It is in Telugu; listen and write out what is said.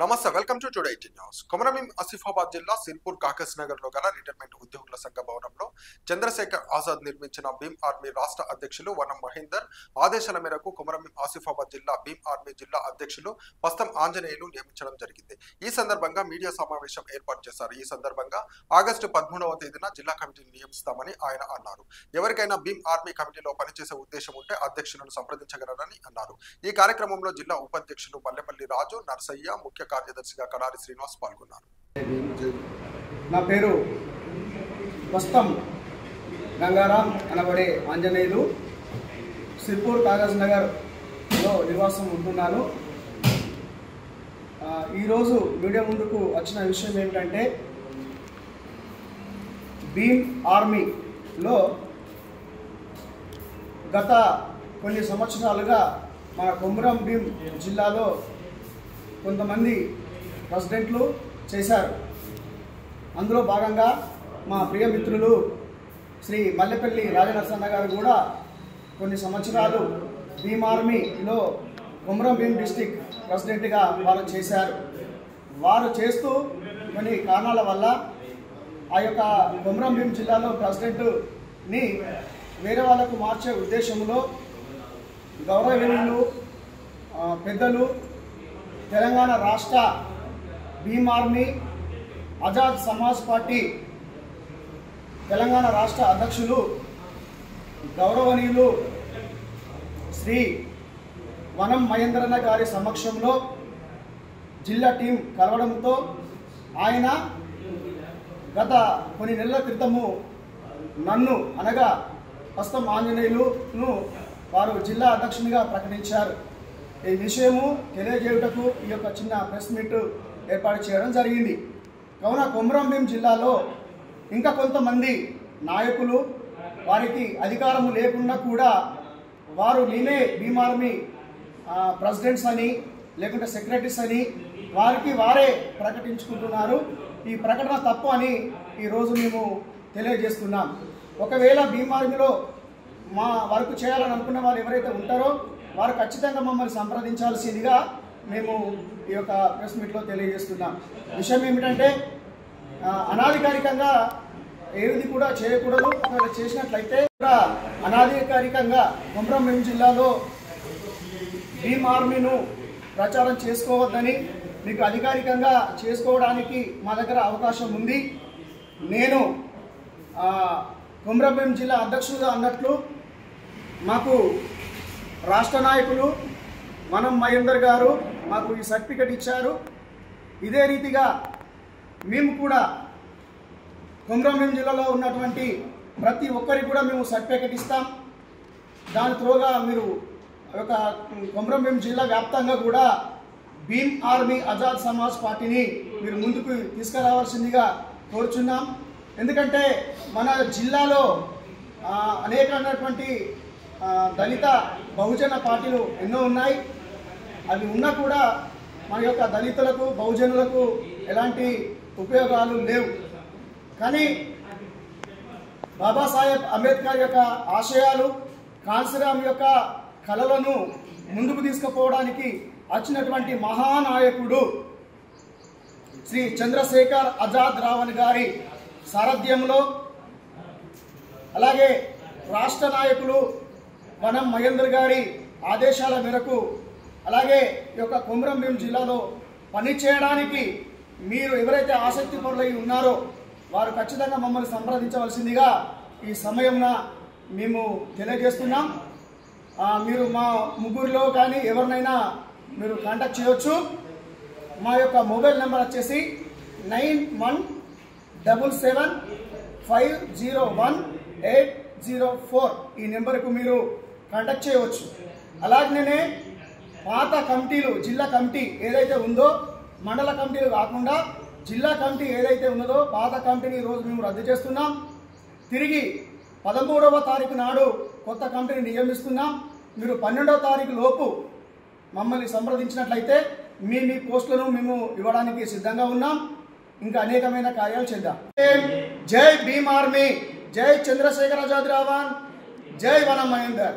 నమస్తే welcome to today 18 news. Komaram Bheem Asifabad జిల్లా సిర్పూర్ కాకస్ నగర్ లో గల రిటైర్మెంట్ ఉద్యోగుల సంఘ భవనంలో చంద్రశేఖర్ ఆజాద్ నిర్మించిన భీమ్ ఆర్మీ రాష్ట్ర అధ్యక్షులు వనం మహేందర్ ఆదేశాల మేరకు కొమరంభీం ఆసిఫాబాద్ జిల్లా భీమ్ ఆర్మీ జిల్లా అధ్యక్షులు పస్తం ఆంజనేయులు నియమించడం జరిగింది. ఈ సందర్భంగా మీడియా సమావేశం ఏర్పాటు చేశారు. ఈ సందర్భంగా ఆగస్టు 13వ తేదీన జిల్లా కమిటీని నియమిస్తామని ఆయన అన్నారు. ఎవరికైనా భీమ్ ఆర్మీ కమిటీలో పనిచేసే ఉద్దేశం ఉంటే అధ్యక్షులను సంప్రదించగలరని అన్నారు. ఈ కార్యక్రమంలో జిల్లా ఉపాధ్యక్షులు మల్లెపల్లి రాజు, నర్సయ్య, ముఖ్య కార్యదర్శిగా కడారి శ్రీనివాస్ పాల్గొన్నారు. నా పేరు పస్తం గంగారాం అనబడే ఆంజనేయులు. సిర్పూర్ కాగజ్ నగర్లో నివాసం ఉంటున్నాను. ఈరోజు మీడియా ముందుకు వచ్చిన విషయం ఏమిటంటే భీమ్ ఆర్మీలో గత కొన్ని సంవత్సరాలుగా మన కొమరంభీం జిల్లాలో కొంతమంది ప్రెసిడెంట్లు చేశారు. అందులో భాగంగా మా ప్రియ మిత్రులు శ్రీ మల్లెపల్లి రాజనరసన్న గారు కూడా కొన్ని సంవత్సరాలు భీమ్ ఆర్మీలో కొమరంభీం డిస్టిక్ ప్రెసిడెంట్గా వారు చేశారు. వారు చేస్తూ కొన్ని కారణాల వల్ల ఆ యొక్క కొమరంభీం జిల్లాలో ప్రెసిడెంట్ని వేరే వాళ్ళకు మార్చే ఉద్దేశంలో గౌరవనీయులు పెద్దలు తెలంగాణ రాష్ట్ర భీమ్ ఆర్మీ ఆజాద్ సమాజ్ పార్టీ తెలంగాణ రాష్ట్ర అధ్యక్షులు గౌరవనీయులు శ్రీ వనం మహేంద్రన్న గారి సమక్షంలో జిల్లా టీం కలవడంతో ఆయన గత కొన్ని నెలల క్రితము నన్ను అనగా పస్తం ఆంజనేయులును వారు జిల్లా అధ్యక్షునిగా ప్రకటించారు. ఈ విషయము తెలియజేయుటకు ఈ యొక్క చిన్న ప్రెస్ మీట్ ఏర్పాటు చేయడం జరిగింది. కావున కొమరంభీం జిల్లాలో ఇంకా కొంతమంది నాయకులు వారికి అధికారం లేకుండా కూడా వారు నేనే భీమ్ ఆర్మీ ప్రెసిడెంట్స్ అని లేకుంటే సెక్రటరీస్ అని వారికి వారే ప్రకటించుకుంటున్నారు. ఈ ప్రకటన తప్పు అని ఈరోజు మేము తెలియజేస్తున్నాం. ఒకవేళ భీమ్ ఆర్మీలో మా వర్క్ చేయాలని అనుకున్న వారు ఎవరైతే ఉంటారో వారు ఖచ్చితంగా మమ్మల్ని సంప్రదించాల్సిందిగా మేము ఈ యొక్క ప్రెస్ మీట్లో తెలియజేస్తున్నాం. విషయం ఏమిటంటే అనాధికారికంగా ఏది కూడా చేయకూడదు. ఒకవేళ చేసినట్లయితే కూడా అనాధికారికంగా కొమరంభీం జిల్లాలో భీమ్ ఆర్మీను ప్రచారం చేసుకోవద్దని, మీకు అధికారికంగా చేసుకోవడానికి మా దగ్గర అవకాశం ఉంది. నేను కొమరంభీం జిల్లా అధ్యక్షుడుగా అన్నట్లు మాకు రాష్ట్ర నాయకులు వనం మహేందర్ గారు మాకు ఈ సర్టిఫికెట్ ఇచ్చారు. ఇదే రీతిగా మేము కూడా కొమరంభీం జిల్లాలో ఉన్నటువంటి ప్రతి ఒక్కరికి కూడా మేము సర్టిఫికెట్ ఇస్తాం. దాని త్రోగా మీరు ఒక కొమరంభీం జిల్లా వ్యాప్తంగా కూడా భీమ్ ఆర్మీ ఆజాద్ సమాజ్ పార్టీని మీరు ముందుకు తీసుకురావాల్సిందిగా కోరుచున్నాం. ఎందుకంటే మన జిల్లాలో అనేకమైనటువంటి దళిత బహుజన పార్టీలు ఎన్నో ఉన్నాయి. అవి ఉన్నా కూడా మన యొక్క దళితులకు బహుజనులకు ఎలాంటి ఉపయోగాలు లేవు. కానీ బాబాసాహెబ్ అంబేద్కర్ యొక్క ఆశయాలు, కాన్సీరామ్ యొక్క కళలను ముందుకు తీసుకుపోవడానికి వచ్చినటువంటి మహానాయకుడు శ్రీ చంద్రశేఖర్ ఆజాద్ రావణ్ గారి సారథ్యంలో, అలాగే రాష్ట్ర నాయకులు వనం మహేందర్ గారి ఆదేశాల మేరకు, అలాగే ఈ యొక్క కొమరంభీం జిల్లాలో పనిచేయడానికి మీరు ఎవరైతే ఆసక్తి పరులై ఉన్నారో వారు ఖచ్చితంగా మమ్మల్ని సంప్రదించవలసిందిగా ఈ సమయంన మేము తెలియజేస్తున్నాం. మీరు మా ముగ్గురిలో కానీ ఎవరినైనా మీరు కాంటాక్ట్ చేయవచ్చు. మా యొక్క మొబైల్ నెంబర్ వచ్చేసి 9177501804. ఈ నెంబర్కు మీరు కాంటాక్ట్ చేయవచ్చు. అలాగనే పాత కమిటీలు, జిల్లా కమిటీ ఏదైతే ఉందో, మండల కమిటీలు కాకుండా జిల్లా కమిటీ ఏదైతే ఉన్నదో పాత కమిటీని ఈరోజు మేము రద్దు చేస్తున్నాం. తిరిగి 13వ తారీఖు నాడు కొత్త కమిటీని నియమిస్తున్నాం. మీరు 12వ తారీఖు లోపు మమ్మల్ని సంప్రదించినట్లయితే మీ పోస్టులను మేము ఇవ్వడానికి సిద్ధంగా ఉన్నాం. ఇంకా అనేకమైన కార్యాలు చేద్దాం. జై భీమ్ ఆర్మీ, జై చంద్రశేఖర్ ఆజాద్ రావణ్, జై వనం మహేందర్.